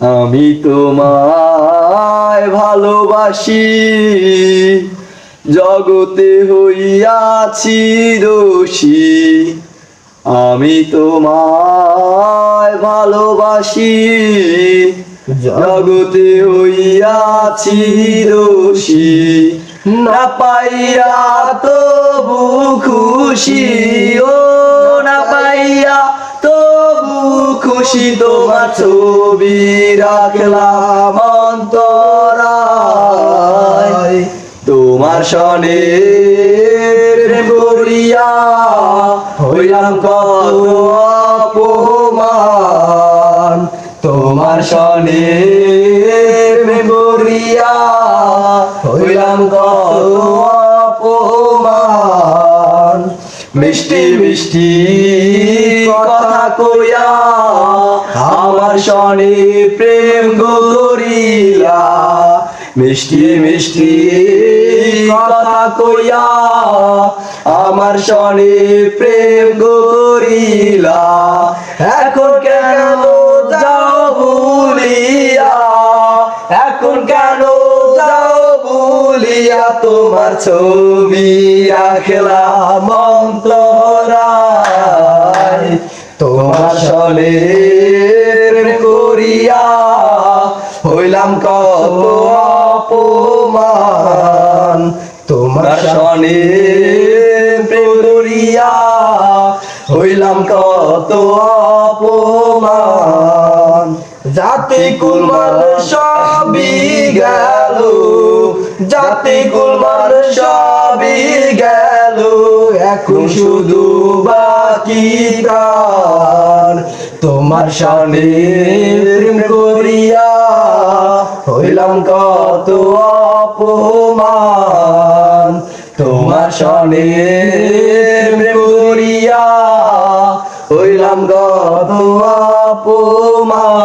আমি তোমায় ভালোবাসি, জগতে হইয়াছি দোষী। আমি তোমায় ভালোবাসি, জগতে হইয়াছি দোষী। না পাইয়া তবু খুশি, ও না পাইয়া তবু খুশি। তোমার ছবি রাখলাম অন্তরায়, তোমার সনে প্রেম করিয়া হইলাম কত অপমান। তোমার সনে প্রেম করিয়া হইলাম কত অপমান। মিষ্টি মিষ্টি কথা কইয়া আমার সনে প্রেম করিয়া। মিষ্টি মিষ্টি কথা কইয়া আমার সনে প্রেম করিলা। এখন কেন যাও ভুলিয়া, এখন কেন যাও ভুলিয়া। তোমার ছবি রাখলাম অন্তরায়, তোমার সনে প্রেম করিয়া হইলাম কত অপমান। তোমার সনে প্রেম করিয়া হইলাম কত অপমান। জাতি কুলমান সবই গেল, জাতি কুলমান সবই গেল। এখন শুধু বাকি প্রাণ, তোমার সনে প্রেম করিয়া হইলাম কত অপমান। তোমার সনে প্রেম করিয়া হইলাম কত অপমান।